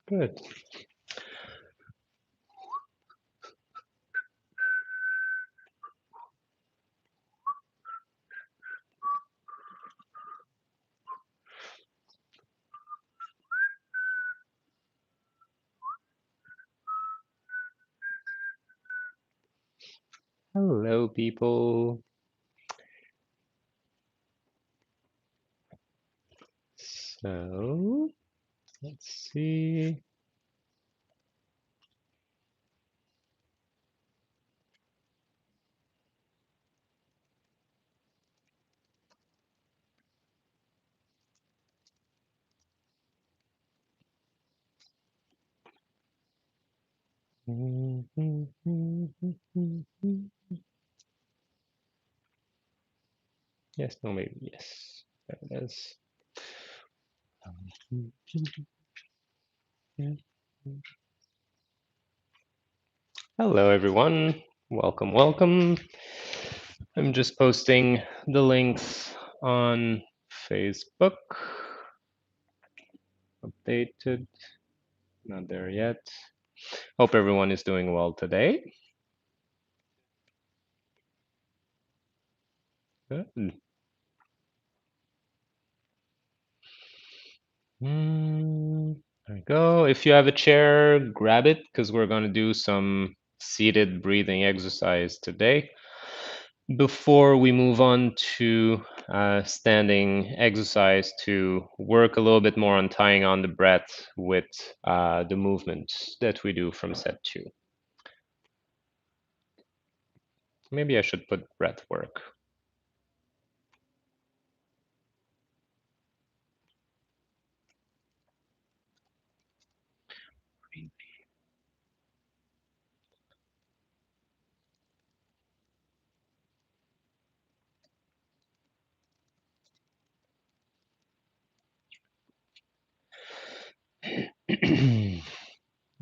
Good. Hello, people. So, let's see. Yes, no, maybe, yes. There it is. Hello, everyone. Welcome, welcome. I'm just posting the links on Facebook. Updated, not there yet. Hope everyone is doing well today. Good. There we go. If you have a chair, grab it because we're going to do some seated breathing exercise today. Before we move on to standing exercise to work a little bit more on tying on the breath with the movement that we do from set 2. Maybe I should put breath work.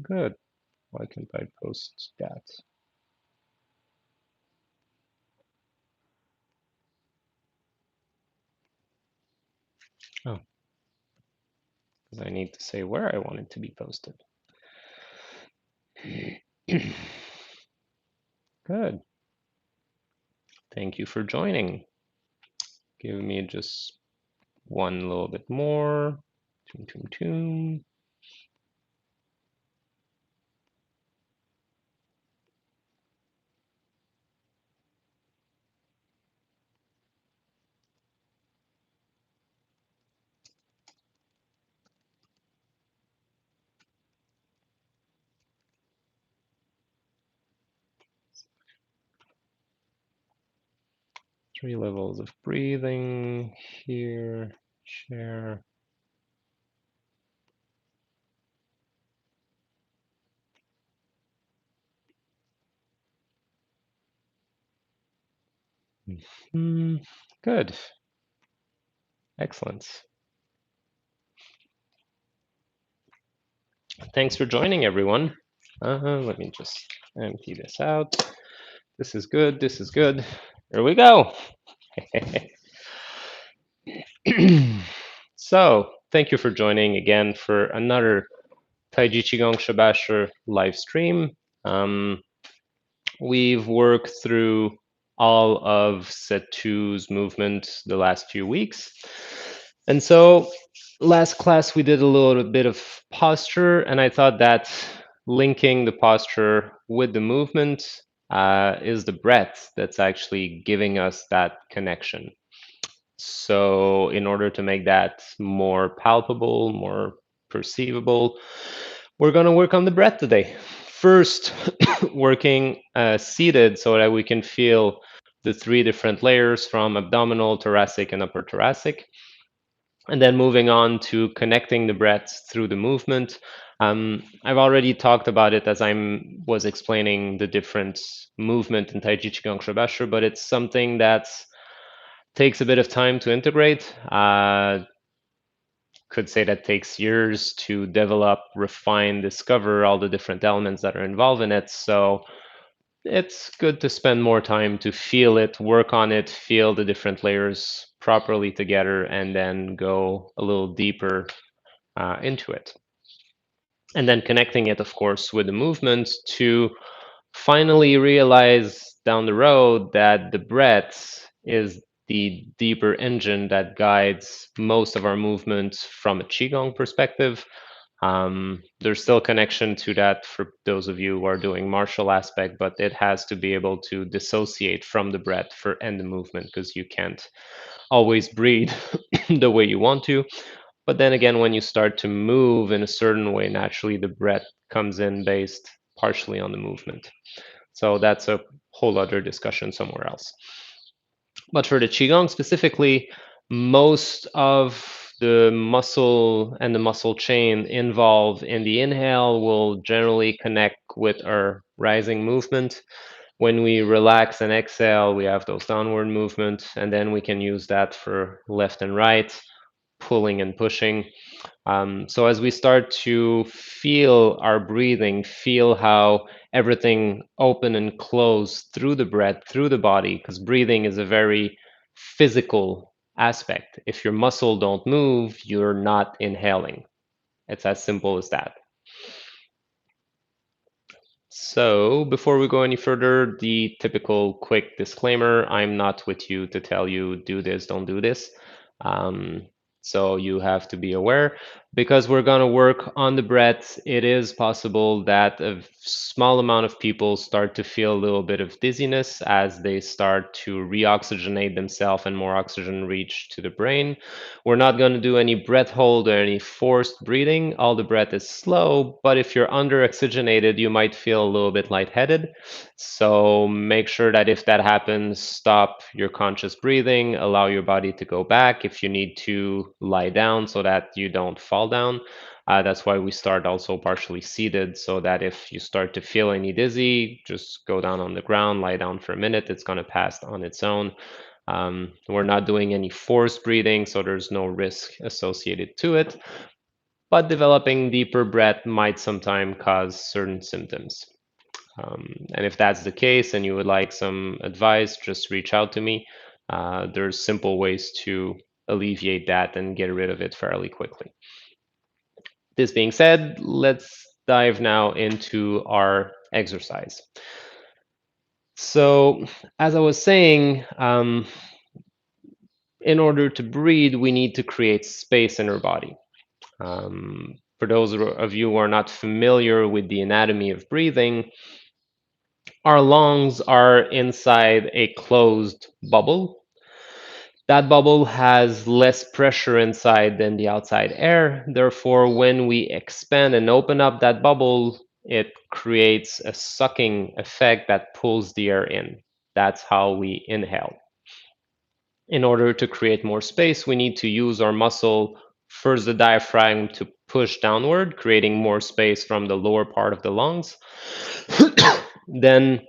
Good. Why can't I post that? Oh, because I need to say where I want it to be posted. Good. Thank you for joining. Give me just one little bit more. Toom, toom, toom. Three levels of breathing here. Share. Good. Excellent. Thanks for joining, everyone. Let me just empty this out. This is good. This is good. Here we go. So, thank you for joining again for another Taiji Qigong Shibashi live stream. We've worked through all of set two's movement the last few weeks. And so last class we did a little bit of posture, and I thought that linking the posture with the movement is the breath that's actually giving us that connection. So in order to make that more palpable, more perceivable, we're going to work on the breath today. First, working seated so that we can feel the 3 different layers from abdominal, thoracic, and upper thoracic. And then moving on to connecting the breath through the movement. I've already talked about it as I was explaining the different movement in Taiji Qigong Shibashi, but it's something that takes a bit of time to integrate. Could say that takes years to develop, refine, discover all the different elements that are involved in it. So it's good to spend more time to feel it, work on it, feel the different layers properly together, and then go a little deeper into it. and then connecting it, of course, with the movement to finally realize down the road that the breath is the deeper engine that guides most of our movements from a Qigong perspective. There's still connection to that for those of you who are doing martial aspect, but it has to be able to dissociate from the breath for end the movement because you can't always breathe the way you want to. But then again, when you start to move in a certain way, naturally the breath comes in based partially on the movement. So that's a whole other discussion somewhere else. But for the Qigong specifically, most of the muscle and the muscle chain involved in the inhale will generally connect with our rising movement. When we relax and exhale, we have those downward movements, and then we can use that for left and right, pulling and pushing. So as we start to feel our breathing, feel how everything open and close through the breath, through the body, because breathing is a very physical aspect. If your muscle don't move, you're not inhaling. It's as simple as that. So before we go any further, the typical quick disclaimer, I'm not with you to tell you do this, don't do this. Um, so you have to be aware because we're going to work on the breath. It is possible that a small amount of people start to feel a little bit of dizziness as they start to reoxygenate themselves and more oxygen reach to the brain. We're not going to do any breath hold or any forced breathing. All the breath is slow, but if you're under oxygenated, you might feel a little bit lightheaded. So make sure that if that happens, stop your conscious breathing, allow your body to go back. If you need to lie down so that you don't fall down, that's why we start also partially seated, so that if you start to feel any dizzy, just go down on the ground, lie down for a minute. It's going to pass on its own. We're not doing any forced breathing, so there's no risk associated to it. But developing deeper breath might sometimes cause certain symptoms. And if that's the case and you would like some advice, just reach out to me. There's simple ways to alleviate that and get rid of it fairly quickly. This being said, let's dive now into our exercise. So, as I was saying, in order to breathe, we need to create space in our body. For those of you who are not familiar with the anatomy of breathing, our lungs are inside a closed bubble. That bubble has less pressure inside than the outside air. Therefore, when we expand and open up that bubble, it creates a sucking effect that pulls the air in. That's how we inhale. In order to create more space, we need to use our muscle, first the diaphragm, to push downward, creating more space from the lower part of the lungs. Then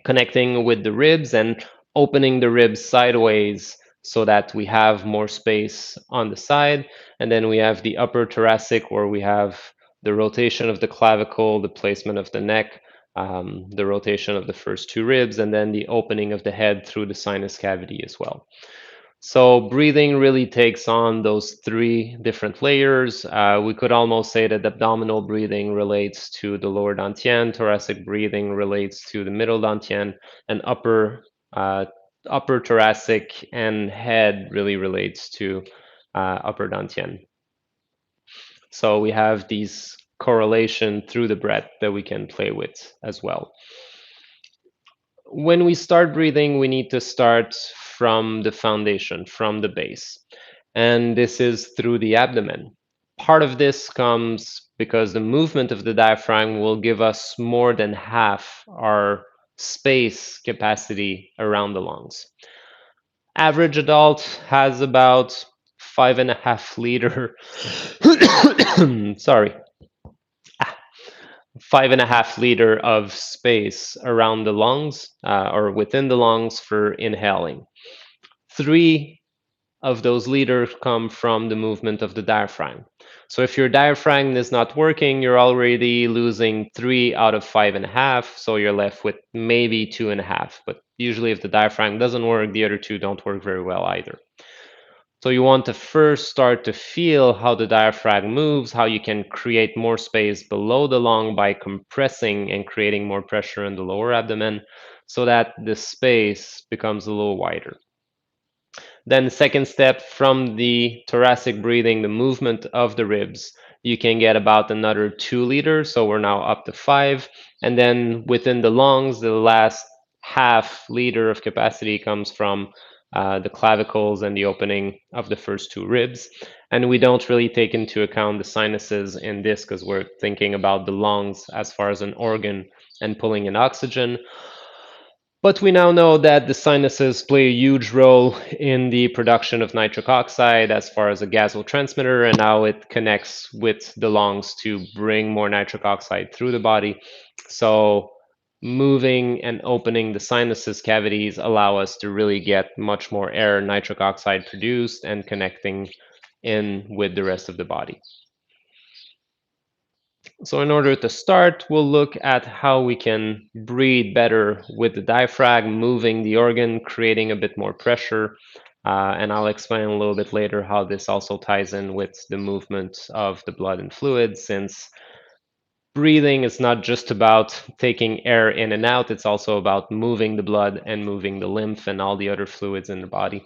connecting with the ribs and opening the ribs sideways so that we have more space on the side. And then we have the upper thoracic where we have the rotation of the clavicle, the placement of the neck, the rotation of the first two ribs, and then the opening of the head through the sinus cavity as well. So breathing really takes on those three different layers. We could almost say that abdominal breathing relates to the lower dantian, thoracic breathing relates to the middle dantian, and uh, upper thoracic and head really relates to upper dantian. So we have these correlation through the breath that we can play with as well. When we start breathing, we need to start from the foundation, from the base. And this is through the abdomen. Part of this comes because the movement of the diaphragm will give us more than half our space capacity around the lungs. Average adult has about 5.5 liter, sorry, 5.5 liter of space around the lungs or within the lungs for inhaling. 3 of those liters come from the movement of the diaphragm. So if your diaphragm is not working, you're already losing 3 out of 5.5. So you're left with maybe 2.5. But usually if the diaphragm doesn't work, the other two don't work very well either. So you want to first start to feel how the diaphragm moves, how you can create more space below the lung by compressing and creating more pressure in the lower abdomen so that the space becomes a little wider. Then the second step, from the thoracic breathing, the movement of the ribs, you can get about another 2 liters. So we're now up to 5. And then within the lungs, the last half liter of capacity comes from the clavicles and the opening of the first 2 ribs. And we don't really take into account the sinuses in this because we're thinking about the lungs as far as an organ and pulling in oxygen. But we now know that the sinuses play a huge role in the production of nitric oxide as far as a transmitter, and now it connects with the lungs to bring more nitric oxide through the body. So moving and opening the sinuses cavities allow us to really get much more air, nitric oxide produced, and connecting in with the rest of the body. So in order to start, we'll look at how we can breathe better with the diaphragm, moving the organ, creating a bit more pressure. And I'll explain a little bit later how this also ties in with the movement of the blood and fluid, since breathing is not just about taking air in and out, it's also about moving the blood and moving the lymph and all the other fluids in the body.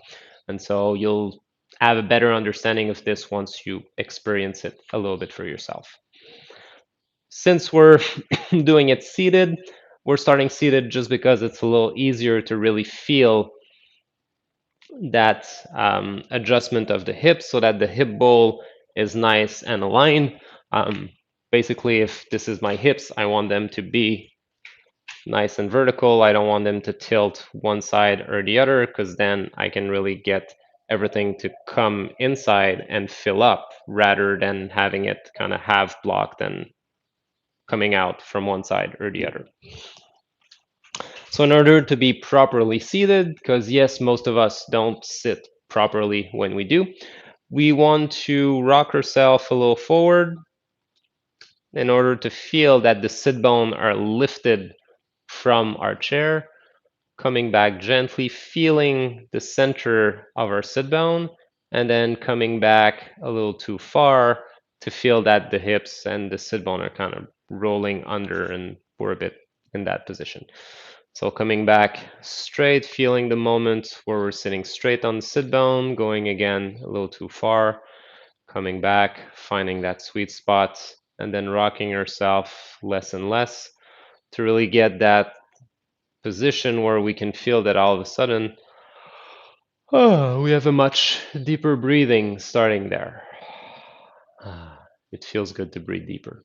And so you'll have a better understanding of this once you experience it a little bit for yourself. Since we're doing it seated, we're starting seated just because it's a little easier to really feel that adjustment of the hips so that the hip bowl is nice and aligned. Um, Basically, if this is my hips, I want them to be nice and vertical. I don't want them to tilt one side or the other, because then I can really get everything to come inside and fill up rather than having it kind of half blocked and coming out from one side or the other. So in order to be properly seated, because yes, most of us don't sit properly when we do, we want to rock ourselves a little forward in order to feel that the sit bone are lifted from our chair, coming back gently, feeling the center of our sit bone, and then coming back a little too far to feel that the hips and the sit bone are kind of rolling under, and we're a bit in that position. So coming back straight, feeling the moment where we're sitting straight on the sit bone, going again a little too far, coming back, finding that sweet spot, and then rocking yourself less and less to really get that position where we can feel that all of a sudden, oh, we have a much deeper breathing starting there. It feels good to breathe deeper.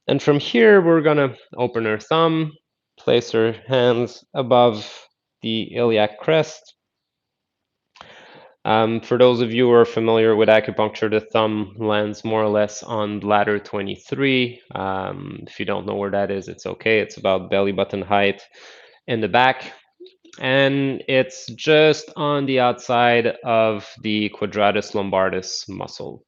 And from here, we're gonna open our thumb, place our hands above the iliac crest. For those of you who are familiar with acupuncture, the thumb lands more or less on bladder 23. If you don't know where that is, it's okay. It's about belly button height in the back. And it's just on the outside of the quadratus lumbaris muscle.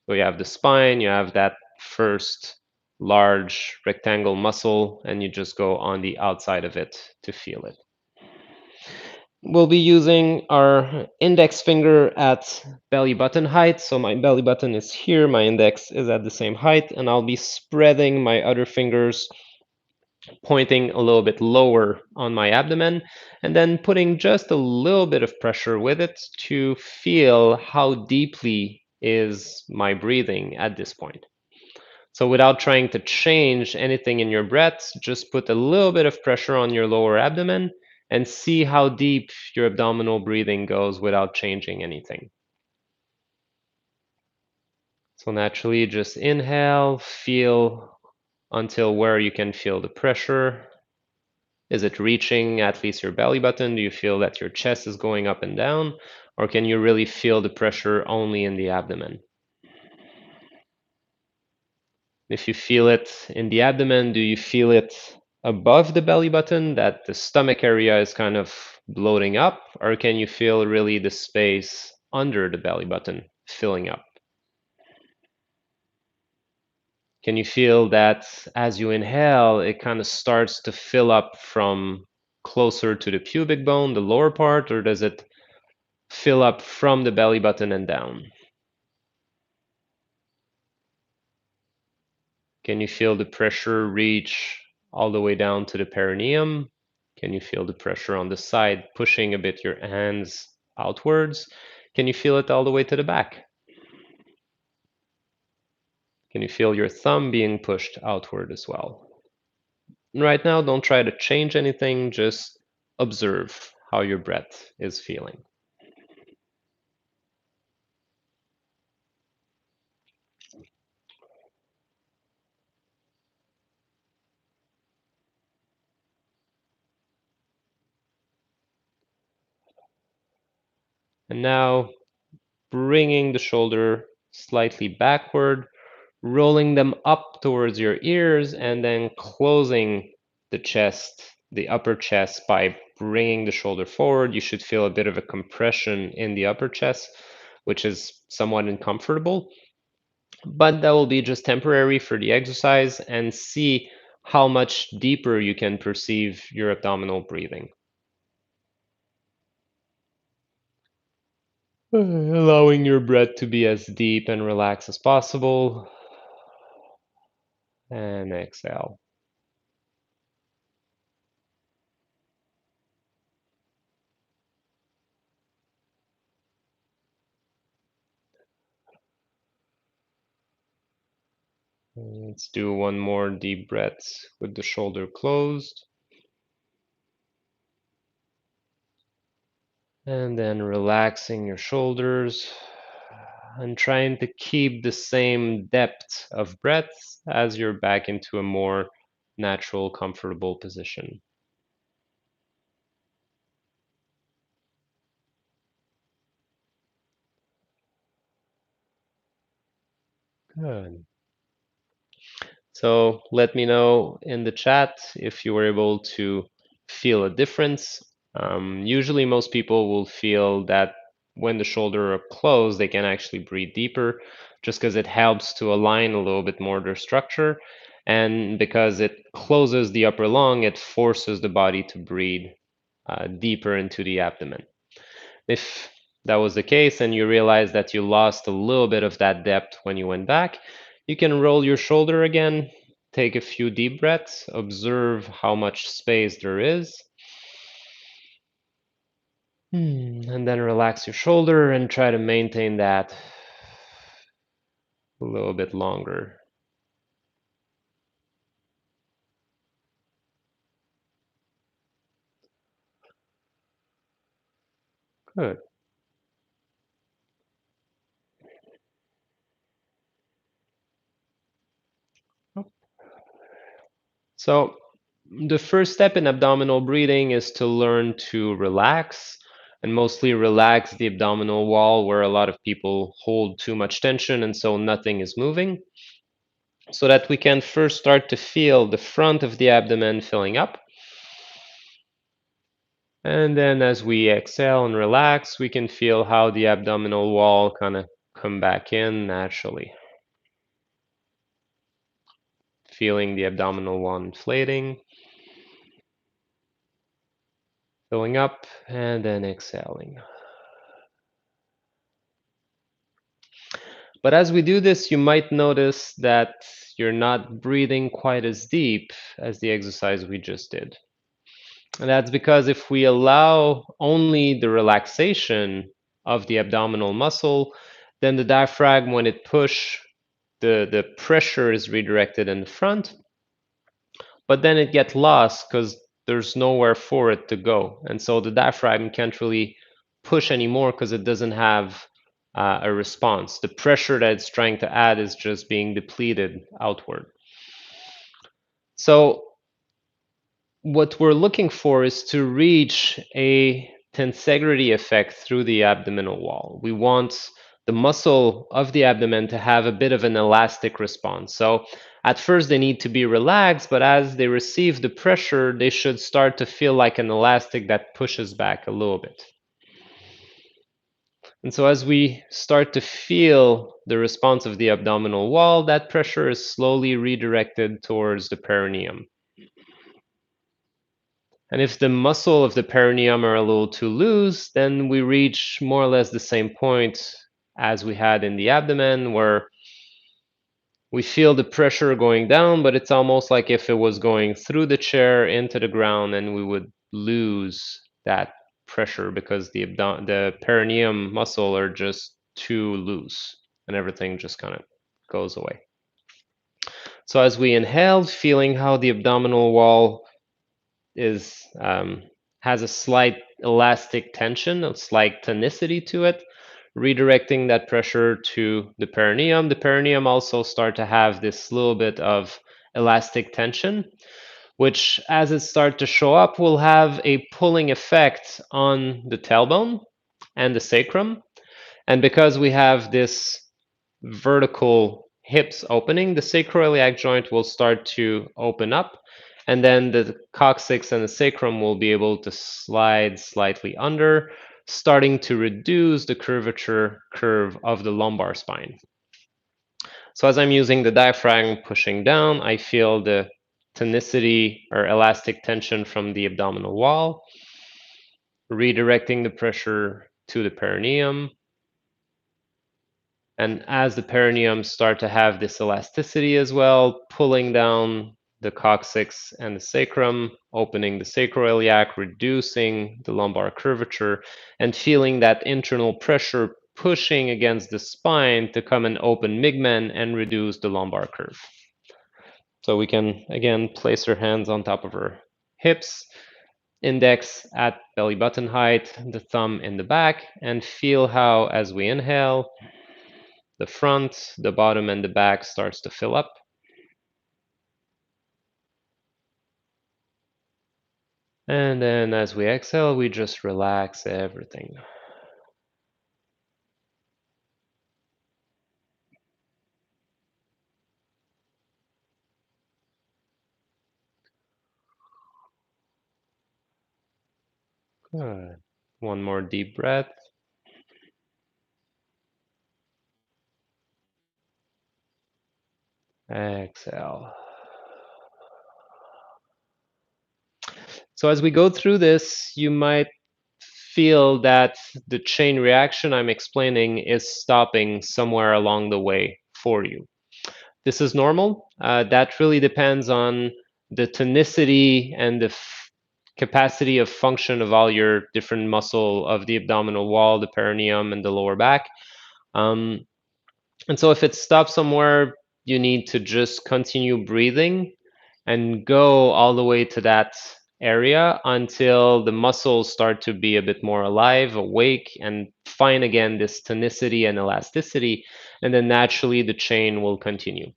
So you have the spine, you have that first large rectangle muscle, and you just go on the outside of it to feel it. We'll be using our index finger at belly button height. So my belly button is here, my index is at the same height, and I'll be spreading my other fingers, pointing a little bit lower on my abdomen, and then putting just a little bit of pressure with it to feel how deeply is my breathing at this point. So without trying to change anything in your breaths, just put a little bit of pressure on your lower abdomen and see how deep your abdominal breathing goes without changing anything. So naturally, just inhale, feel until where you can feel the pressure. Is it reaching at least your belly button? Do you feel that your chest is going up and down? Or can you really feel the pressure only in the abdomen? If you feel it in the abdomen, do you feel it above the belly button, that the stomach area is kind of bloating up? Or can you feel really the space under the belly button filling up? Can you feel that as you inhale, it kind of starts to fill up from closer to the pubic bone, the lower part, or does it fill up from the belly button and down? Can you feel the pressure reach all the way down to the perineum? Can you feel the pressure on the side pushing a bit your hands outwards? Can you feel it all the way to the back? Can you feel your thumb being pushed outward as well? Right now, don't try to change anything, just observe how your breath is feeling. And now, bringing the shoulder slightly backward, rolling them up towards your ears, and then closing the chest, the upper chest, by bringing the shoulder forward. You should feel a bit of a compression in the upper chest, which is somewhat uncomfortable, but that will be just temporary for the exercise, and see how much deeper you can perceive your abdominal breathing. Allowing your breath to be as deep and relaxed as possible. And exhale. Let's do one more deep breath with the shoulder closed. And then relaxing your shoulders and trying to keep the same depth of breath as you're back into a more natural, comfortable position. Good. So let me know in the chat if you were able to feel a difference. Usually, most people will feel that when the shoulder are closed, they can actually breathe deeper, just because it helps to align a little bit more their structure. And because it closes the upper lung, it forces the body to breathe deeper into the abdomen. If that was the case and you realize that you lost a little bit of that depth when you went back, you can roll your shoulder again, take a few deep breaths, observe how much space there is, and then relax your shoulder and try to maintain that a little bit longer. Good. So, the first step in abdominal breathing is to learn to relax, and mostly relax the abdominal wall where a lot of people hold too much tension and so nothing is moving, so that we can first start to feel the front of the abdomen filling up. And then as we exhale and relax, we can feel how the abdominal wall kind of come back in naturally. Feeling the abdominal wall inflating, filling up, and then exhaling. But as we do this, you might notice that you're not breathing quite as deep as the exercise we just did. And that's because if we allow only the relaxation of the abdominal muscle, then the diaphragm, when it push, the pressure is redirected in the front, but then it gets lost because there's nowhere for it to go. And so the diaphragm can't really push anymore because it doesn't have a response. The pressure that it's trying to add is just being depleted outward. So what we're looking for is to reach a tensegrity effect through the abdominal wall. We want the muscle of the abdomen to have a bit of an elastic response. So at first they need to be relaxed, but as they receive the pressure, they should start to feel like an elastic that pushes back a little bit. And so as we start to feel the response of the abdominal wall, that pressure is slowly redirected towards the perineum. And if the muscle of the perineum are a little too loose, then we reach more or less the same point as we had in the abdomen, where we feel the pressure going down, but it's almost like if it was going through the chair into the ground, and we would lose that pressure because the perineum muscle are just too loose, and everything just kind of goes away. So as we inhale, feeling how the abdominal wall is has a slight elastic tension, a slight tonicity to it, redirecting that pressure to the perineum. The perineum also start to have this little bit of elastic tension, which as it start to show up will have a pulling effect on the tailbone and the sacrum. And because we have this vertical hips opening, the sacroiliac joint will start to open up, and then the coccyx and the sacrum will be able to slide slightly under, starting to reduce the curvature curve of the lumbar spine. So as I'm using the diaphragm pushing down, I feel the tonicity or elastic tension from the abdominal wall, redirecting the pressure to the perineum. And as the perineum start to have this elasticity as well, pulling down the coccyx and the sacrum, opening the sacroiliac, reducing the lumbar curvature, and feeling that internal pressure pushing against the spine to come and open Migmen and reduce the lumbar curve. So we can, again, place our hands on top of our hips, index at belly button height, the thumb in the back, and feel how, as we inhale, the front, the bottom, and the back starts to fill up. And then as we exhale, we just relax everything. Good. One more deep breath. Exhale. So as we go through this, you might feel that the chain reaction I'm explaining is stopping somewhere along the way for you. This is normal. That really depends on the tonicity and the capacity of function of all your different muscle of the abdominal wall, the perineum, and the lower back. Um, and so if it stops somewhere, you need to just continue breathing and go all the way to that area until the muscles start to be a bit more alive, awake, and find again this tonicity and elasticity. And then naturally the chain will continue.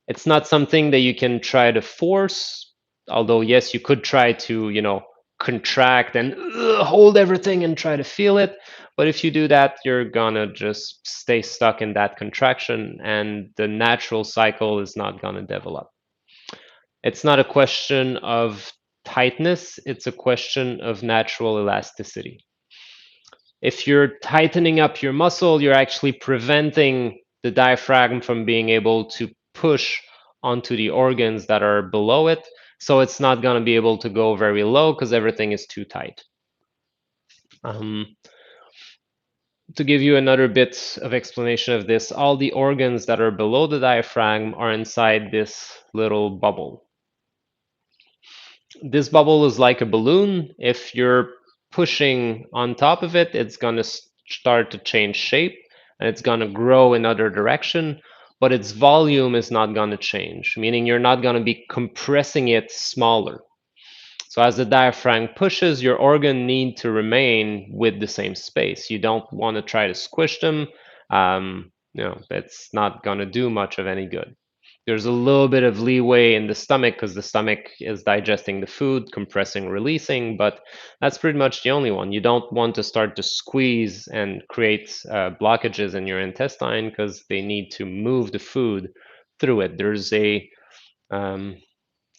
It's not something that you can try to force, although yes, you could try to, contract and hold everything and try to feel it. But if you do that, you're gonna just stay stuck in that contraction, and the natural cycle is not gonna develop. It's not a question of tightness, it's a question of natural elasticity. If you're tightening up your muscle, you're actually preventing the diaphragm from being able to push onto the organs that are below it. So it's not going to be able to go very low because everything is too tight. To give you another bit of explanation of this, all the organs that are below the diaphragm are inside this little bubble. This bubble is like a balloon. If you're pushing on top of it, it's going to start to change shape and it's going to grow in other direction, but its volume is not going to change, meaning you're not going to be compressing it smaller. So as the diaphragm pushes, your organ need to remain with the same space. You don't want to try to squish them. It's not going to do much of any good. There's a little bit of leeway in the stomach because the stomach is digesting the food, compressing, releasing, but that's pretty much the only one. You don't want to start to squeeze and create blockages in your intestine because they need to move the food through it. There's um,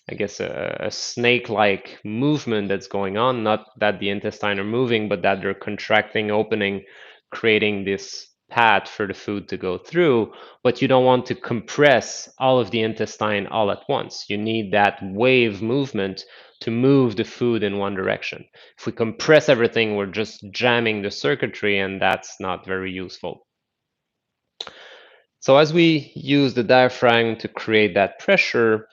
a snake-like movement that's going on, not that the intestine are moving, but that they're contracting, opening, creating this path for the food to go through. But you don't want to compress all of the intestine all at once. You need that wave movement to move the food in one direction. If we compress everything, we're just jamming the circuitry, and that's not very useful. So as we use the diaphragm to create that pressure,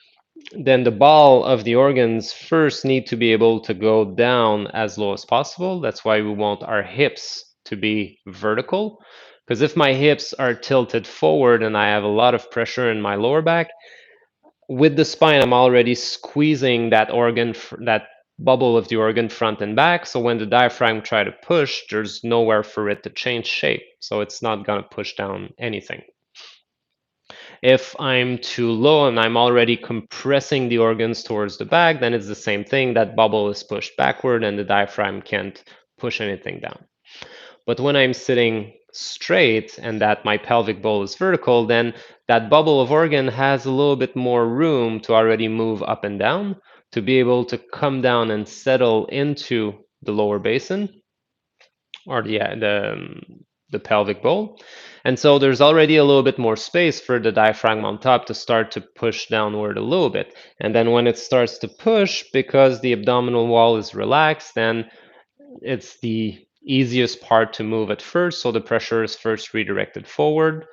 then the ball of the organs first need to be able to go down as low as possible. That's why we want our hips to be vertical. Because if my hips are tilted forward and I have a lot of pressure in my lower back, with the spine, I'm already squeezing that organ, that bubble of the organ front and back. So when the diaphragm try to push, there's nowhere for it to change shape. So it's not going to push down anything. If I'm too low and I'm already compressing the organs towards the back, then it's the same thing. That bubble is pushed backward and the diaphragm can't push anything down. But when I'm sitting straight and that my pelvic bowl is vertical, then that bubble of organ has a little bit more room to already move up and down, to be able to come down and settle into the lower basin or the pelvic bowl. And so there's already a little bit more space for the diaphragm on top to start to push downward a little bit. And then when it starts to push, because the abdominal wall is relaxed, then it's the easiest part to move at first. So the pressure is first redirected forward,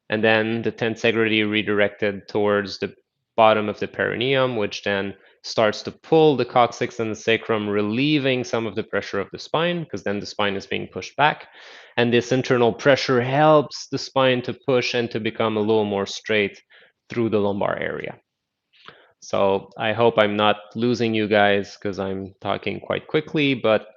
and then the tensegrity redirected towards the bottom of the perineum, which then starts to pull the coccyx and the sacrum, relieving some of the pressure of the spine, because then the spine is being pushed back. And this internal pressure helps the spine to push and to become a little more straight through the lumbar area. So I hope I'm not losing you guys because I'm talking quite quickly, but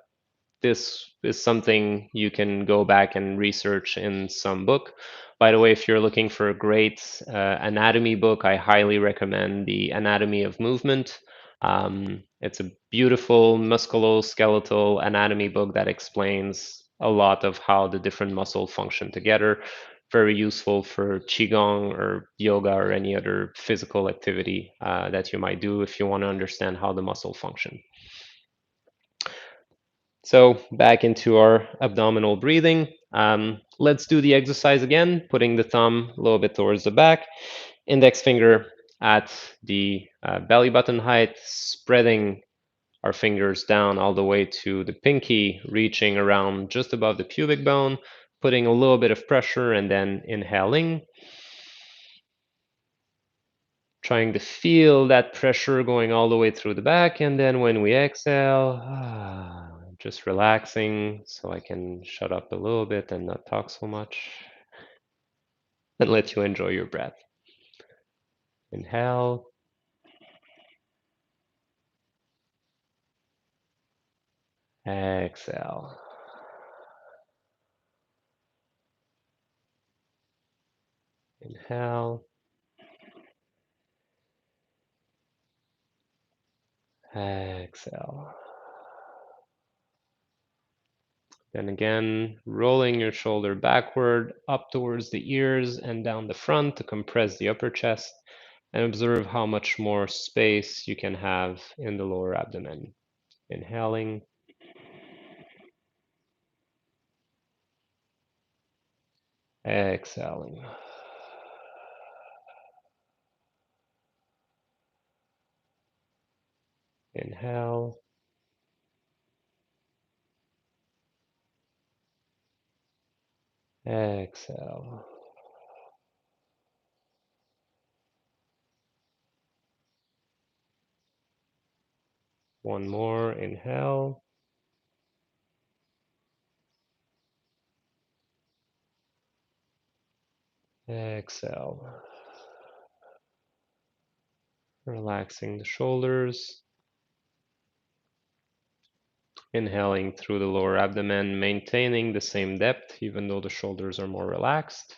this is something you can go back and research in some book. By the way, if you're looking for a great anatomy book, I highly recommend The Anatomy of Movement. It's a beautiful musculoskeletal anatomy book that explains a lot of how the different muscles function together. Very useful for Qigong or yoga or any other physical activity that you might do if you want to understand how the muscle function. So back into our abdominal breathing. Let's do the exercise again, putting the thumb a little bit towards the back, index finger at the belly button height, spreading our fingers down all the way to the pinky, reaching around just above the pubic bone, putting a little bit of pressure and then inhaling. Trying to feel that pressure going all the way through the back, and then when we exhale, just relaxing so I can shut up a little bit and not talk so much and let you enjoy your breath. Inhale. Exhale. Inhale. Exhale. Then again, rolling your shoulder backward, up towards the ears and down the front to compress the upper chest, and observe how much more space you can have in the lower abdomen. Inhaling. Exhaling. Inhale. Exhale. One more. Inhale. Exhale. Relaxing the shoulders. Inhaling through the lower abdomen, maintaining the same depth even though the shoulders are more relaxed.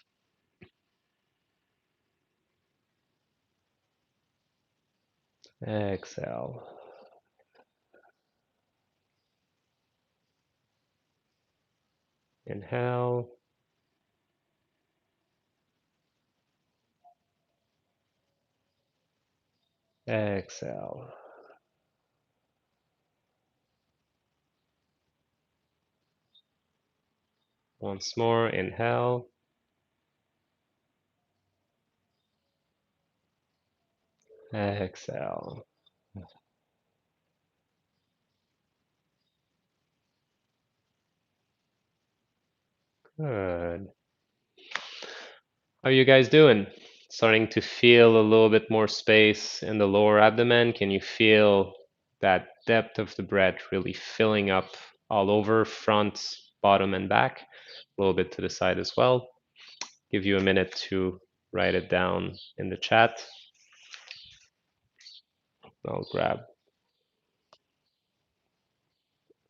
Exhale. Inhale. Exhale. Once more. Inhale. Exhale. Good. How are you guys doing? Starting to feel a little bit more space in the lower abdomen? Can you feel that depth of the breath really filling up all over, front, bottom, and back? A little bit to the side as well. Give you a minute to write it down in the chat. I'll grab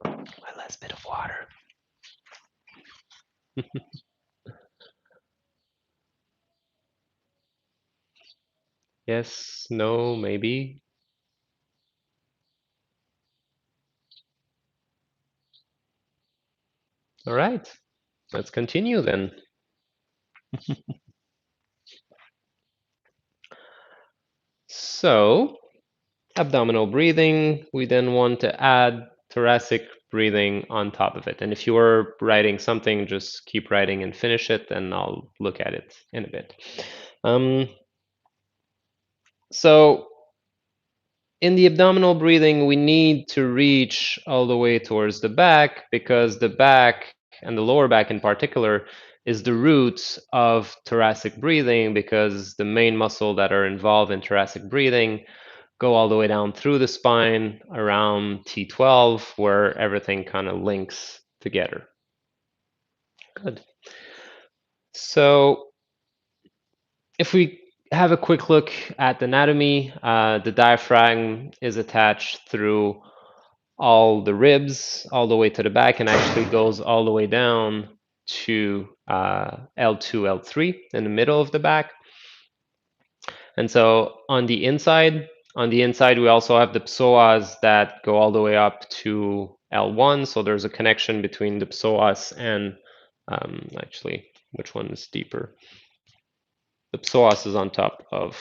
my last bit of water. Yes, no, maybe. All right, let's continue then. So, abdominal breathing, we then want to add thoracic breathing on top of it. And if you are writing something, just keep writing and finish it, and I'll look at it in a bit. Um, so, in the abdominal breathing, we need to reach all the way towards the back because the back and the lower back in particular is the root of thoracic breathing because the main muscle that are involved in thoracic breathing go all the way down through the spine around T12 where everything kind of links together. Good. So if we have a quick look at anatomy, the diaphragm is attached through all the ribs all the way to the back and actually goes all the way down to L2, L3 in the middle of the back. And so on the inside, we also have the psoas that go all the way up to L1. So there's a connection between the psoas and actually, which one is deeper? The psoas is on top of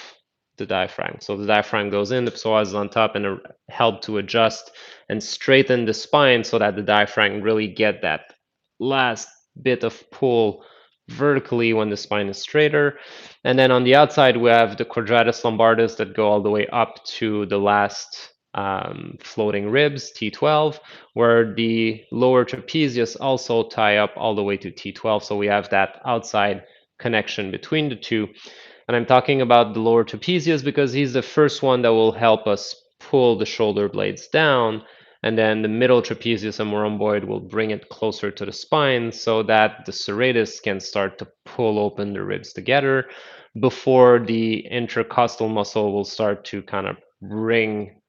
the diaphragm. So the diaphragm goes in, the psoas is on top, and it help to adjust and straighten the spine so that the diaphragm really get that last bit of pull vertically when the spine is straighter. And then on the outside, we have the quadratus lumbaris that go all the way up to the last floating ribs, T12, where the lower trapezius also tie up all the way to T12. So we have that outside connection between the two. And I'm talking about the lower trapezius because he's the first one that will help us pull the shoulder blades down. And then the middle trapezius and rhomboid will bring it closer to the spine so that the serratus can start to pull open the ribs together before the intercostal muscle will start to kind of bring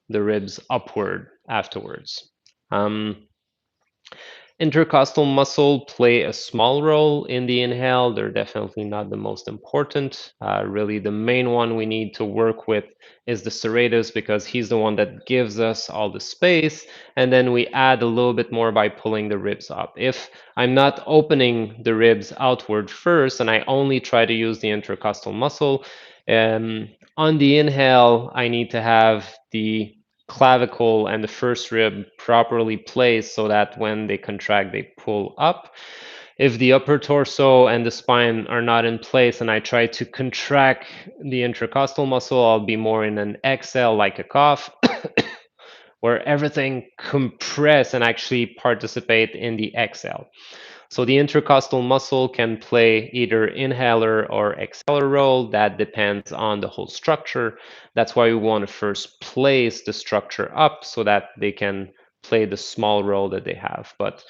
the ribs upward afterwards. Intercostal muscle play a small role in the inhale. They're definitely not the most important. Really, the main one we need to work with is the serratus because he's the one that gives us all the space. And then we add a little bit more by pulling the ribs up. If I'm not opening the ribs outward first and I only try to use the intercostal muscle, on the inhale, I need to have the clavicle and the first rib properly placed so that when they contract, they pull up. If the upper torso and the spine are not in place and I try to contract the intercostal muscle, I'll be more in an exhale like a cough, where everything compress and actually participate in the exhale. So the intercostal muscle can play either inhaler or exhaler role. That depends on the whole structure. That's why we want to first place the structure up so that they can play the small role that they have. But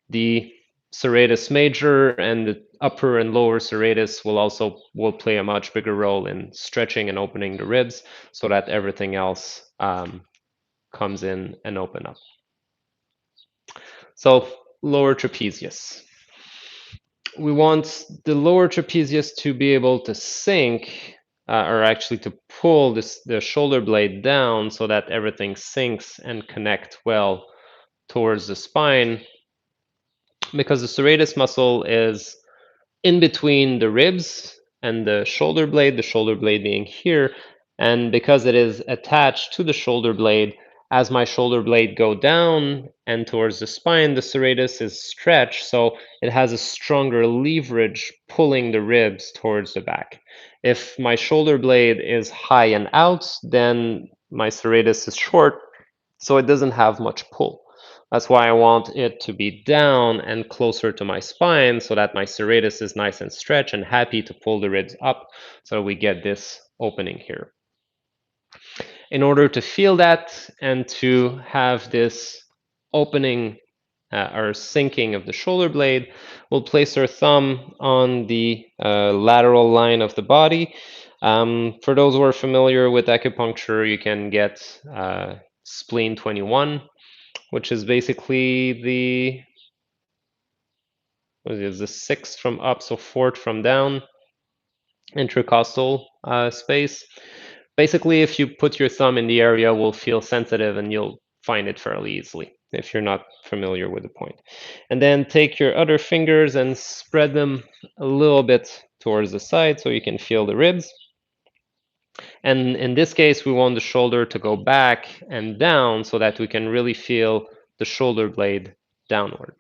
the serratus major and the upper and lower serratus will play a much bigger role in stretching and opening the ribs so that everything else comes in and open up. So lower trapezius. We want the lower trapezius to be able to sink, or actually to pull the shoulder blade down so that everything sinks and connect well towards the spine, because the serratus muscle is in between the ribs and the shoulder blade being here. And because it is attached to the shoulder blade, as my shoulder blade go down and towards the spine, the serratus is stretched, so it has a stronger leverage pulling the ribs towards the back. If my shoulder blade is high and out, then my serratus is short, so it doesn't have much pull. That's why I want it to be down and closer to my spine so that my serratus is nice and stretched and happy to pull the ribs up so we get this opening here. In order to feel that and to have this opening or sinking of the shoulder blade, we'll place our thumb on the lateral line of the body. For those who are familiar with acupuncture, you can get spleen 21, which is basically the sixth from up, so fourth from down, intercostal space. Basically, if you put your thumb in the area, will feel sensitive and you'll find it fairly easily if you're not familiar with the point. And then take your other fingers and spread them a little bit towards the side so you can feel the ribs. And in this case, we want the shoulder to go back and down so that we can really feel the shoulder blade downward.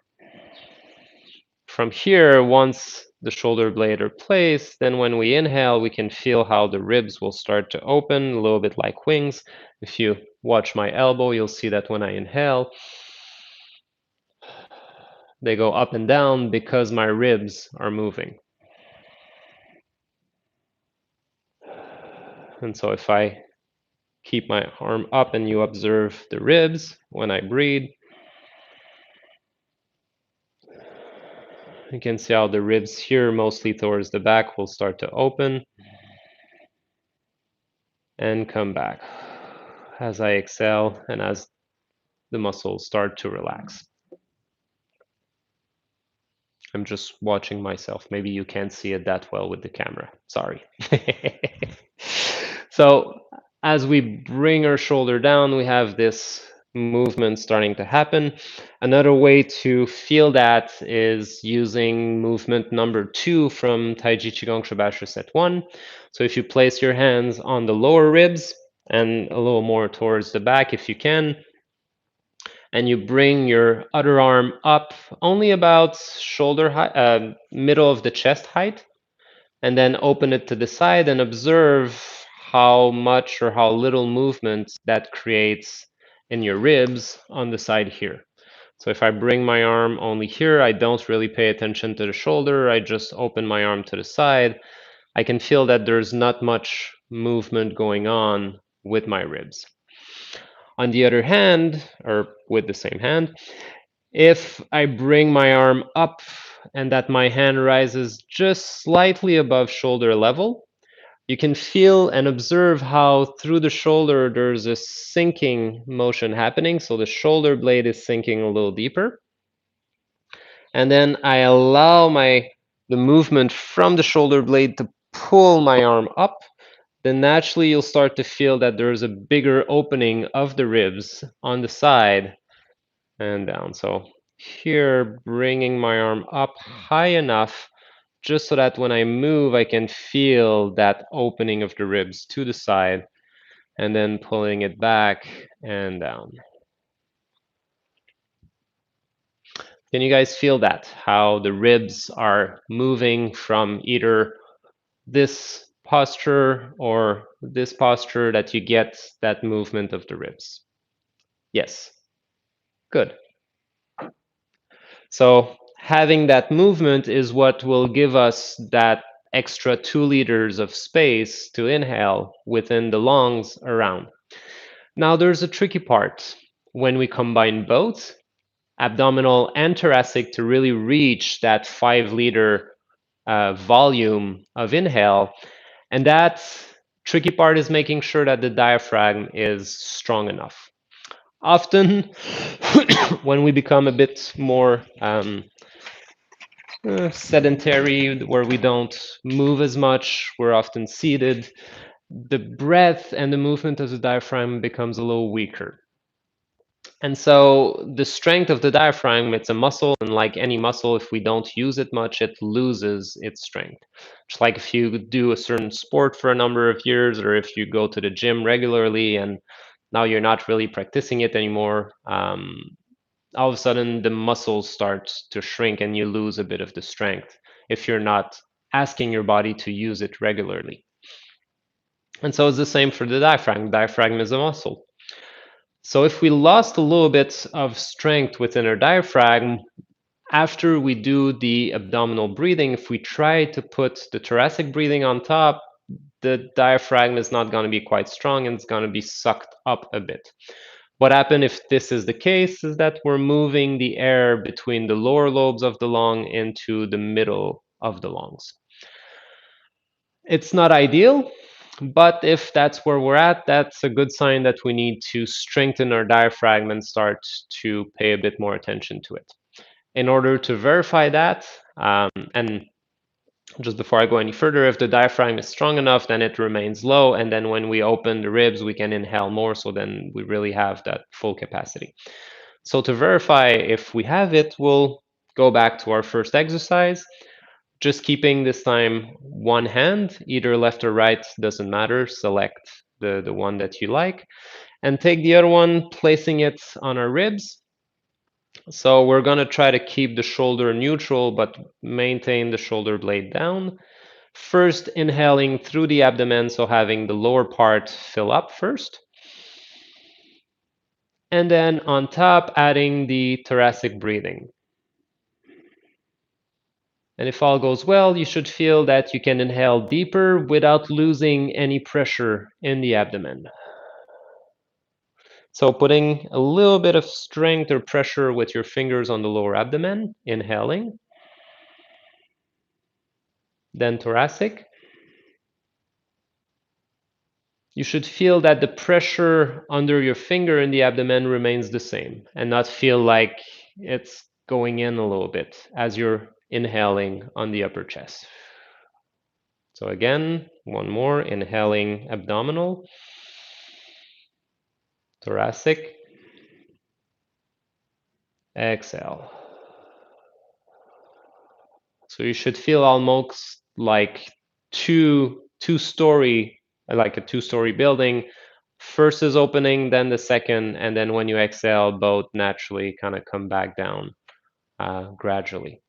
From here, once the shoulder blade are placed, then when we inhale, we can feel how the ribs will start to open, a little bit like wings. If you watch my elbow, you'll see that when I inhale, they go up and down because my ribs are moving. And so if I keep my arm up and you observe the ribs when I breathe, you can see how the ribs here, mostly towards the back, will start to open and come back as I exhale and as the muscles start to relax. I'm just watching myself. Maybe you can't see it that well with the camera. Sorry. So as we bring our shoulder down, we have this movement starting to happen. Another way to feel that is using movement number 2 from Taiji Qigong Shibashi set 1. So if you place your hands on the lower ribs and a little more towards the back if you can, and you bring your other arm up only about shoulder height, middle of the chest height, and then open it to the side and observe how much or how little movement that creates in your ribs on the side here. So if I bring my arm only here, I don't really pay attention to the shoulder, I just open my arm to the side, I can feel that there's not much movement going on with my ribs. On the other hand, or with the same hand, if I bring my arm up and that my hand rises just slightly above shoulder level, you can feel and observe how through the shoulder there's a sinking motion happening. So the shoulder blade is sinking a little deeper. And then I allow the movement from the shoulder blade to pull my arm up. Then naturally you'll start to feel that there's a bigger opening of the ribs on the side and down. So here, bringing my arm up high enough just so that when I move, I can feel that opening of the ribs to the side and then pulling it back and down. Can you guys feel that? How the ribs are moving from either this posture or this posture, that you get that movement of the ribs? Yes. Good. So having that movement is what will give us that extra 2 liters of space to inhale within the lungs around. Now there's a tricky part. When we combine both, abdominal and thoracic, to really reach that 5-liter volume of inhale, and that tricky part is making sure that the diaphragm is strong enough. Often, when we become a bit more sedentary, where we don't move as much, we're often seated, the breath and the movement of the diaphragm becomes a little weaker. And so the strength of the diaphragm, it's a muscle, and like any muscle, if we don't use it much, it loses its strength. Just like if you do a certain sport for a number of years, or if you go to the gym regularly and now you're not really practicing it anymore, all of a sudden the muscles start to shrink and you lose a bit of the strength if you're not asking your body to use it regularly. And so it's the same for the diaphragm. Diaphragm is a muscle. So if we lost a little bit of strength within our diaphragm, after we do the abdominal breathing, if we try to put the thoracic breathing on top, the diaphragm is not going to be quite strong and it's going to be sucked up a bit. What happens if this is the case is that we're moving the air between the lower lobes of the lung into the middle of the lungs. It's not ideal, but if that's where we're at, that's a good sign that we need to strengthen our diaphragm and start to pay a bit more attention to it. In order to verify that, and just before I go any further, if the diaphragm is strong enough, then it remains low. And then when we open the ribs, we can inhale more. So then we really have that full capacity. So to verify if we have it, we'll go back to our first exercise. Just keeping this time one hand, either left or right, doesn't matter. Select the one that you like. And take the other one, placing it on our ribs. So we're going to try to keep the shoulder neutral, but maintain the shoulder blade down. First, inhaling through the abdomen, so having the lower part fill up first. And then on top, adding the thoracic breathing. And if all goes well, you should feel that you can inhale deeper without losing any pressure in the abdomen. So putting a little bit of strength or pressure with your fingers on the lower abdomen, inhaling. Then thoracic. You should feel that the pressure under your finger in the abdomen remains the same and not feel like it's going in a little bit as you're inhaling on the upper chest. So again, one more, inhaling abdominal, thoracic, exhale. So you should feel almost like two-story, like a two-story building. First is opening, then the second, and then when you exhale, both naturally kind of come back down gradually.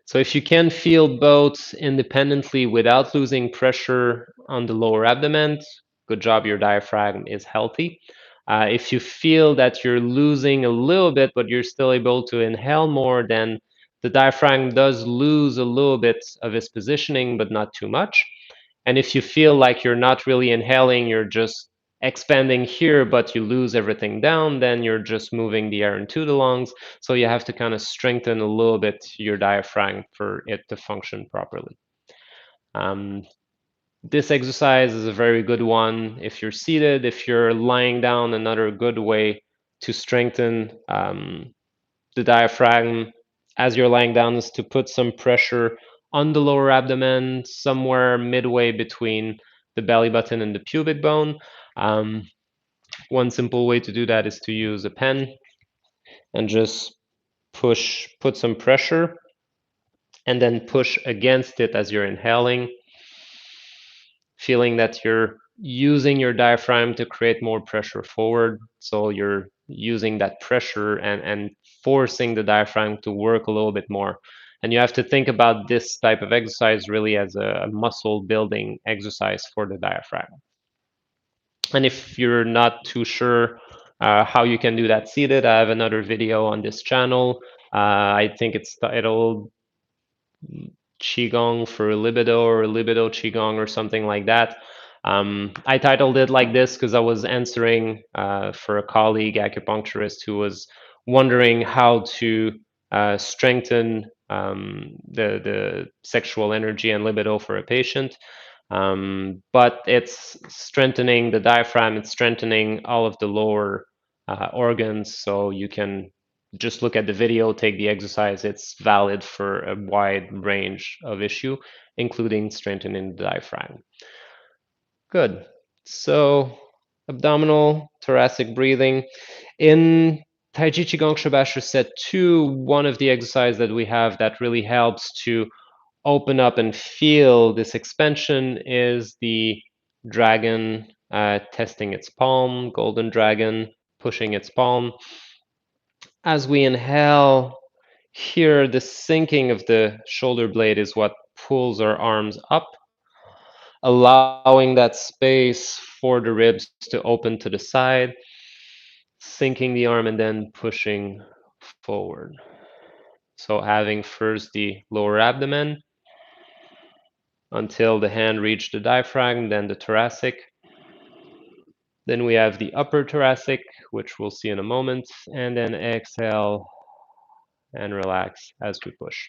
So if you can feel both independently without losing pressure on the lower abdomen, good job, your diaphragm is healthy. If you feel that you're losing a little bit, but you're still able to inhale more, then the diaphragm does lose a little bit of its positioning, but not too much. And if you feel like you're not really inhaling, you're just expanding here, but you lose everything down, then you're just moving the air into the lungs. So you have to kind of strengthen a little bit your diaphragm for it to function properly. This exercise is a very good one if you're seated. If you're lying down, another good way to strengthen the diaphragm as you're lying down is to put some pressure on the lower abdomen, somewhere midway between the belly button and the pubic bone. One simple way to do that is to use a pen and just put some pressure and then push against it as you're inhaling, feeling that you're using your diaphragm to create more pressure forward. So you're using that pressure and forcing the diaphragm to work a little bit more. And you have to think about this type of exercise really as a muscle building exercise for the diaphragm. And if you're not too sure how you can do that seated, I have another video on this channel. I think it's titled Qigong for libido or libido Qigong or something like that. I titled it like this because I was answering for a colleague acupuncturist who was wondering how to strengthen the sexual energy and libido for a patient. But it's strengthening the diaphragm, it's strengthening all of the lower organs, so you can just look at the video, take the exercise. It's valid for a wide range of issue, including strengthening the diaphragm. Good. So abdominal, thoracic breathing. In Taiji Qigong Shibashi set 2, one of the exercises that we have that really helps to open up and feel this expansion is the dragon testing its palm, golden dragon pushing its palm. As we inhale, here the sinking of the shoulder blade is what pulls our arms up. allowing that space for the ribs to open to the side, sinking the arm and then pushing forward. So having first the lower abdomen until the hand reach the diaphragm, then the thoracic. Then we have the upper thoracic, which we'll see in a moment, and then exhale and relax as we push.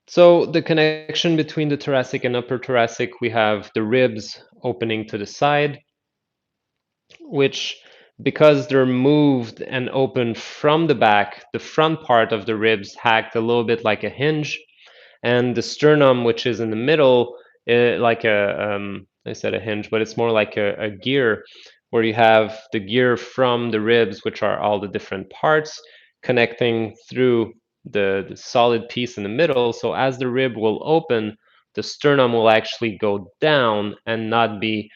So the connection between the thoracic and upper thoracic, we have the ribs opening to the side, which because they're moved and open from the back, the front part of the ribs act a little bit like a hinge, and the sternum, which is in the middle, like I said a hinge, but it's more like a gear, where you have the gear from the ribs, which are all the different parts connecting through the solid piece in the middle. So as the rib will open, the sternum will actually go down and not be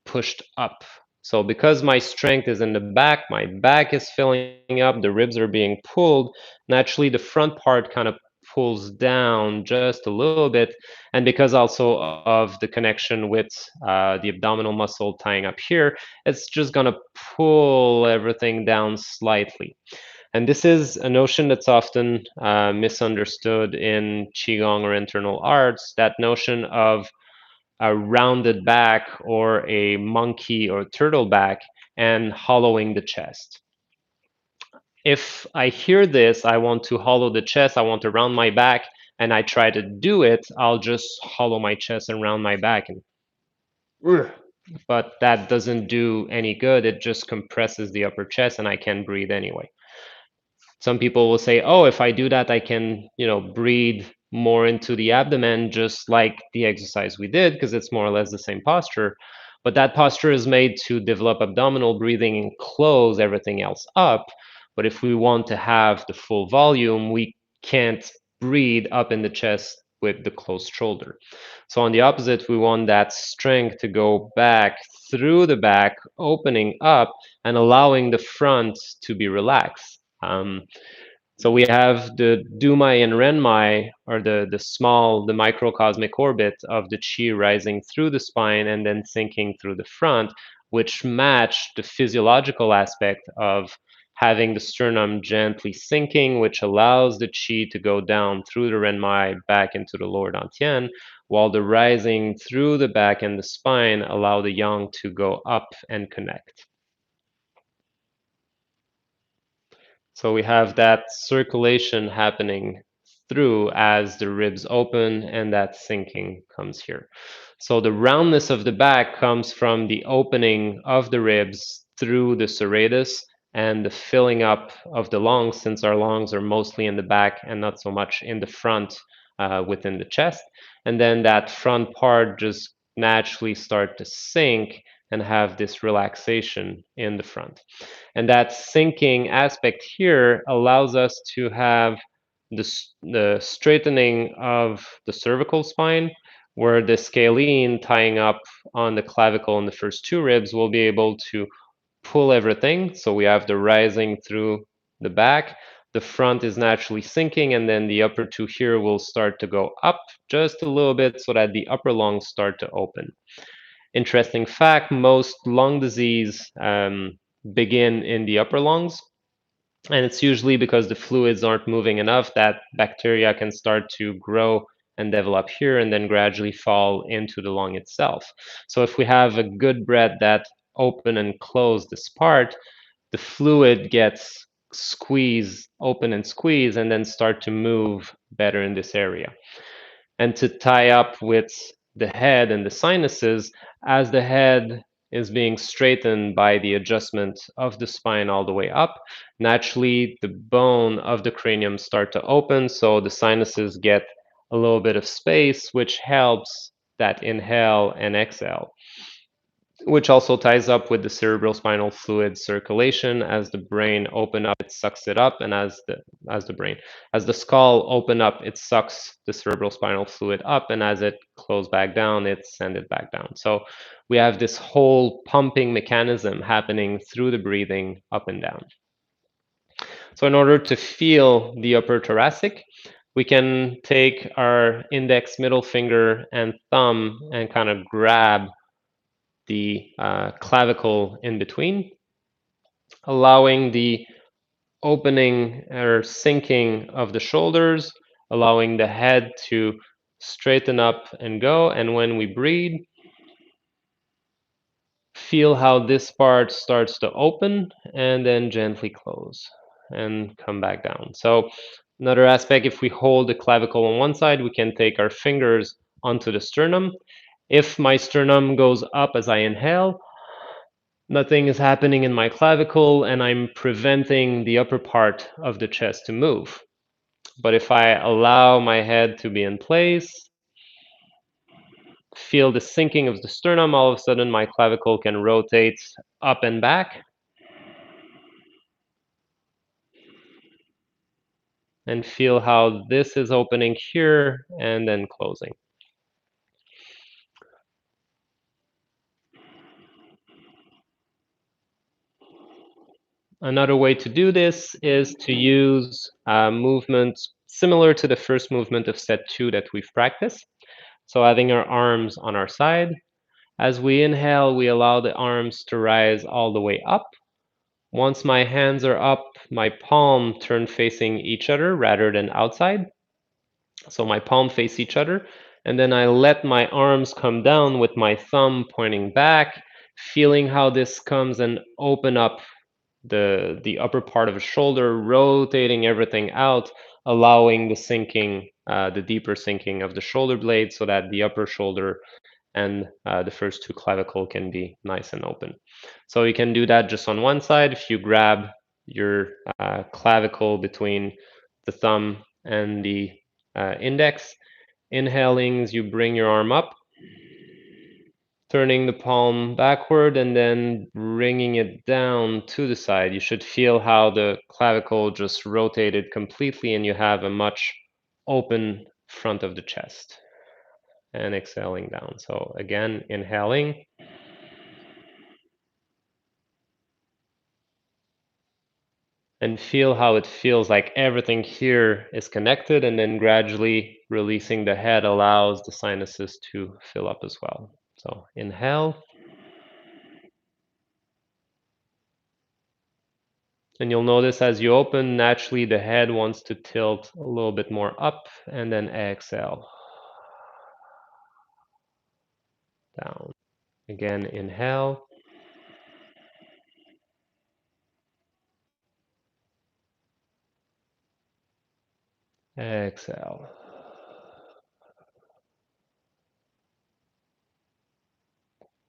pushed up. So because my strength is in the back, my back is filling up, the ribs are being pulled, naturally the front part kind of pulls down just a little bit. And because also of the connection with the abdominal muscle tying up here, it's just going to pull everything down slightly. And this is a notion that's often misunderstood in Qigong or internal arts, that notion of a rounded back or a monkey or turtle back and hollowing the chest. If I hear this, I want to hollow the chest, I want to round my back, and I try to do it, I'll just hollow my chest and round my back. But that doesn't do any good. It just compresses the upper chest and I can't breathe anyway. Some people will say, oh, if I do that, I can, breathe more into the abdomen, just like the exercise we did, because it's more or less the same posture. But that posture is made to develop abdominal breathing and close everything else up. But if we want to have the full volume, we can't breathe up in the chest with the closed shoulder. So on the opposite, we want that strength to go back through the back, opening up and allowing the front to be relaxed. So we have the Dumai and Renmai, or the microcosmic orbit of the Qi rising through the spine and then sinking through the front, which match the physiological aspect of having the sternum gently sinking, which allows the Qi to go down through the Renmai back into the lower Dantian, while the rising through the back and the spine allow the Yang to go up and connect. So we have that circulation happening through as the ribs open and that sinking comes here. So the roundness of the back comes from the opening of the ribs through the serratus and the filling up of the lungs, since our lungs are mostly in the back and not so much in the front within the chest. And then that front part just naturally start to sink and have this relaxation in the front. And that sinking aspect here allows us to have the straightening of the cervical spine, where the scalene tying up on the clavicle and the first two ribs will be able to pull everything. So we have the rising through the back. The front is naturally sinking, and then the upper two here will start to go up just a little bit so that the upper lungs start to open. Interesting fact, most lung disease begin in the upper lungs, and it's usually because the fluids aren't moving enough that bacteria can start to grow and develop here and then gradually fall into the lung itself. So if we have a good breath that open and close this part, the fluid gets squeezed, open and squeeze, and then start to move better in this area. And to tie up with the head and the sinuses, as the head is being straightened by the adjustment of the spine all the way up, naturally the bone of the cranium start to open, so the sinuses get a little bit of space, which helps that inhale and exhale, which also ties up with the cerebral spinal fluid circulation. As the brain open up, it sucks it up, and as the skull open up, it sucks the cerebral spinal fluid up, and as it close back down, it send it back down. So we have this whole pumping mechanism happening through the breathing up and down. So in order to feel the upper thoracic, we can take our index, middle finger, and thumb and kind of grab the clavicle in between, allowing the opening or sinking of the shoulders, allowing the head to straighten up and go. And when we breathe, feel how this part starts to open and then gently close and come back down. So another aspect, if we hold the clavicle on one side, we can take our fingers onto the sternum. If my sternum goes up as I inhale, nothing is happening in my clavicle and I'm preventing the upper part of the chest to move. But if I allow my head to be in place, feel the sinking of the sternum, all of a sudden my clavicle can rotate up and back and feel how this is opening here and then closing. Another way to do this is to use movements similar to the first movement of set 2 that we've practiced. So having our arms on our side. As we inhale, we allow the arms to rise all the way up. Once my hands are up, my palm turn facing each other rather than outside. So my palm face each other. And then I let my arms come down with my thumb pointing back, feeling how this comes and open up the upper part of the shoulder, rotating everything out, allowing the sinking, the deeper sinking of the shoulder blade so that the upper shoulder and the first two clavicle can be nice and open. So you can do that just on one side. If you grab your clavicle between the thumb and the index, inhaling, you bring your arm up, turning the palm backward and then bringing it down to the side. You should feel how the clavicle just rotated completely and you have a much open front of the chest. And exhaling down. So again, inhaling. And feel how it feels like everything here is connected, and then gradually releasing the head allows the sinuses to fill up as well. So inhale. And you'll notice as you open, naturally the head wants to tilt a little bit more up, and then exhale. Down. Again, inhale. Exhale.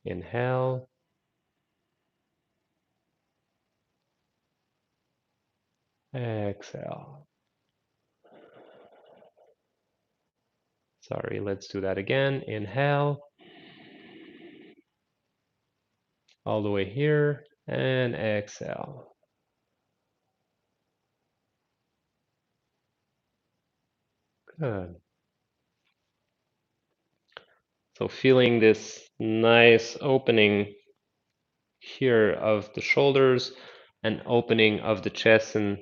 Inhale. Exhale. Sorry, let's do that again. Inhale. All the way here. And exhale. Good. So feeling this nice opening here of the shoulders and opening of the chest and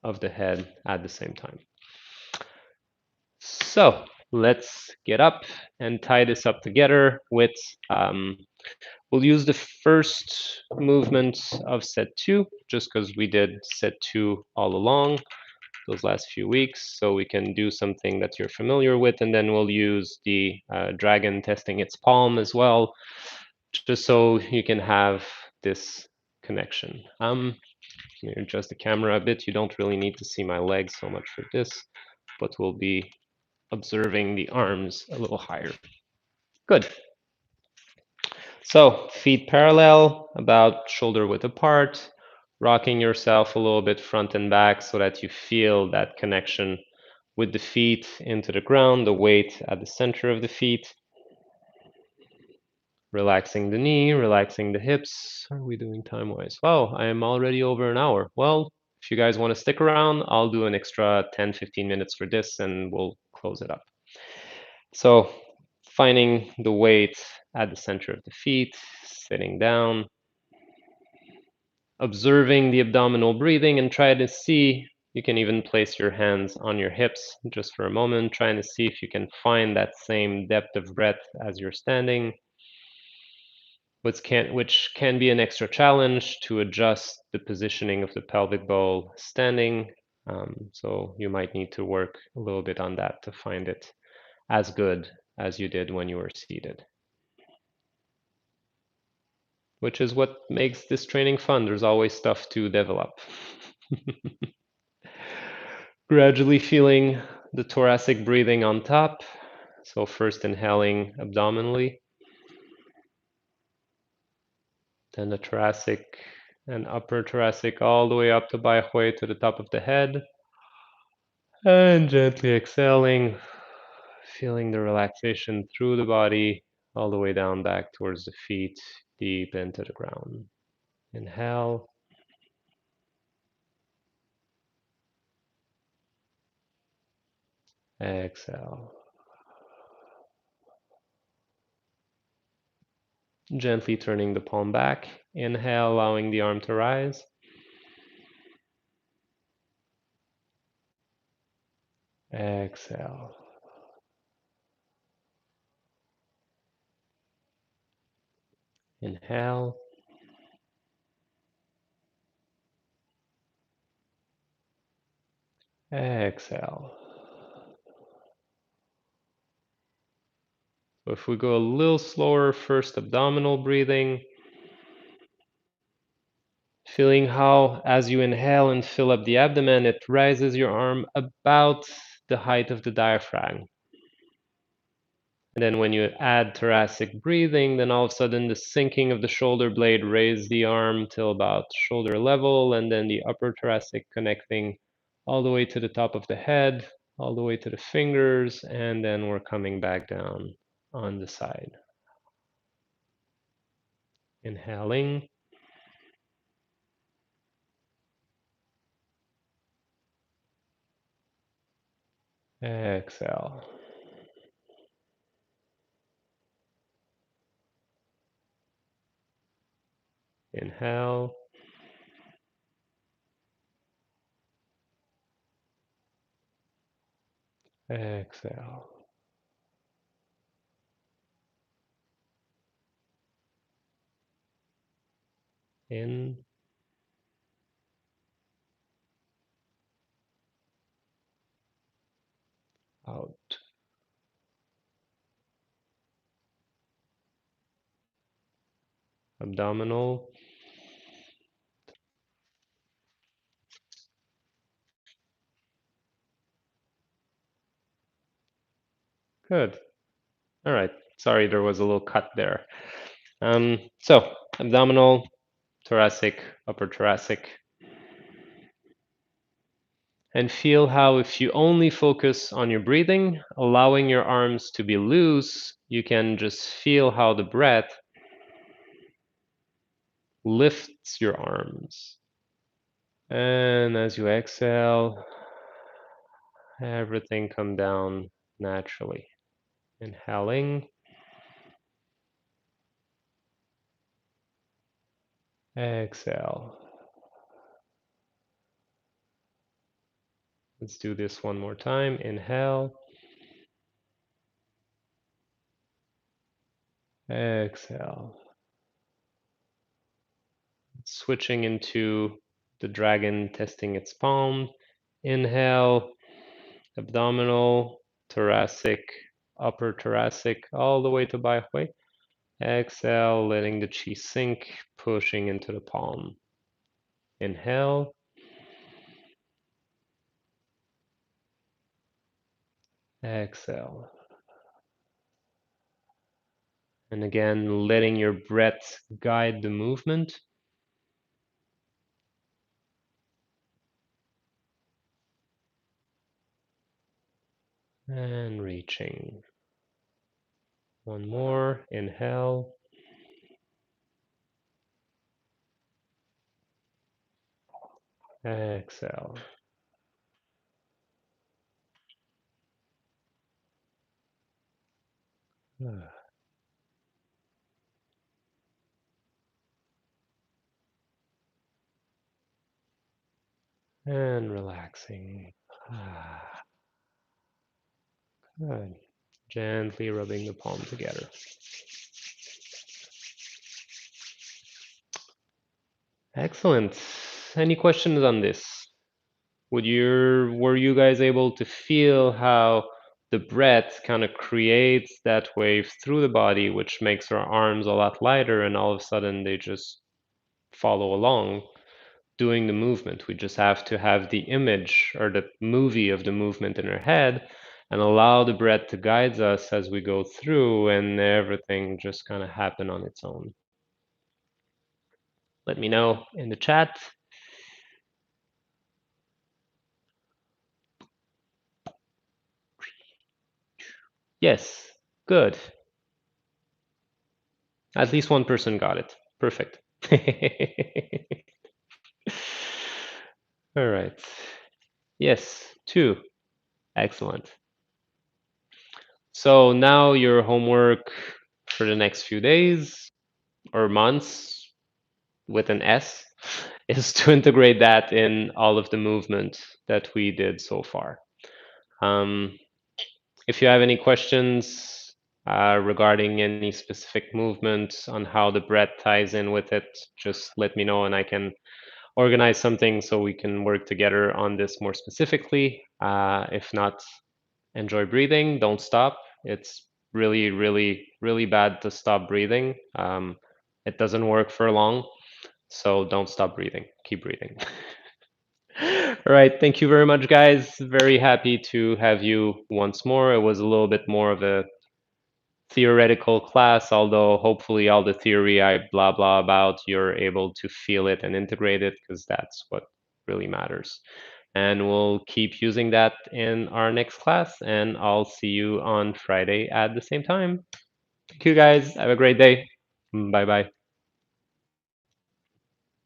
of the head at the same time. So let's get up and tie this up together with, we'll use the first movement of set 2, just because we did set 2 all along those last few weeks. So we can do something that you're familiar with, and then we'll use the dragon testing its palm as well, just so you can have this connection. Let me adjust the camera a bit. You don't really need to see my legs so much for this, but we'll be observing the arms a little higher. Good. So feet parallel, about shoulder width apart, rocking yourself a little bit front and back so that you feel that connection with the feet into the ground, the weight at the center of the feet. Relaxing the knee, relaxing the hips. How are we doing time-wise? Wow, I am already over an hour. Well, if you guys want to stick around, I'll do an extra 10, 15 minutes for this and we'll close it up. So finding the weight at the center of the feet, sitting down, observing the abdominal breathing and try to see You can even place your hands on your hips just for a moment, trying to see if you can find that same depth of breath as you're standing, which can be an extra challenge to adjust the positioning of the pelvic bowl standing. So you might need to work a little bit on that to find it as good as you did when you were seated, which is what makes this training fun. There's always stuff to develop. Gradually feeling the thoracic breathing on top. So first inhaling abdominally, then the thoracic and upper thoracic all the way up to Baihui to the top of the head. And gently exhaling, feeling the relaxation through the body all the way down back towards the feet, deep into the ground. Inhale. Exhale. Gently turning the palm back. Inhale, allowing the arm to rise. Exhale. Inhale. Exhale. So if we go a little slower, first abdominal breathing, feeling how as you inhale and fill up the abdomen, it rises your arm about the height of the diaphragm. And then when you add thoracic breathing, then all of a sudden the sinking of the shoulder blade raise the arm till about shoulder level, and then the upper thoracic connecting all the way to the top of the head, all the way to the fingers, and then we're coming back down on the side. Inhaling. Exhale. Inhale. Exhale. In. Out. Abdominal. Good. All right. Sorry, there was a little cut there. So abdominal, thoracic, upper thoracic. And feel how if you only focus on your breathing, allowing your arms to be loose, you can just feel how the breath lifts your arms. And as you exhale, everything come down naturally. Inhaling. Exhale. Let's do this one more time. Inhale. Exhale. Switching into the dragon, testing its palm. Inhale, abdominal, thoracic, upper thoracic, all the way to Baihui. Exhale, letting the chi sink, pushing into the palm. Inhale. Exhale. And again, letting your breath guide the movement. And reaching. One more. Inhale. Exhale. And relaxing. Good. Gently rubbing the palm together. Excellent. Any questions on this? Were you guys able to feel how the breath kind of creates that wave through the body, which makes our arms a lot lighter, and all of a sudden they just follow along doing the movement. We just have to have the image or the movie of the movement in our head and allow the breath to guide us as we go through, and everything just kind of happen on its own. Let me know in the chat. Yes, good. At least one person got it. Perfect. All right. Yes, two. Excellent. So now your homework for the next few days or months with an S is to integrate that in all of the movement that we did so far. Um, if you have any questions regarding any specific movement on how the breath ties in with it, just let me know and I can organize something so we can work together on this more specifically. If not, enjoy breathing. Don't stop. It's really, really, really bad to stop breathing. It doesn't work for long. So don't stop breathing. Keep breathing. All right. Thank you very much, guys. Very happy to have you once more. It was a little bit more of a theoretical class, although hopefully all the theory I blah blah about, you're able to feel it and integrate it because that's what really matters. And we'll keep using that in our next class, and I'll see you on Friday at the same time. Thank you guys. Have a great day. Bye bye.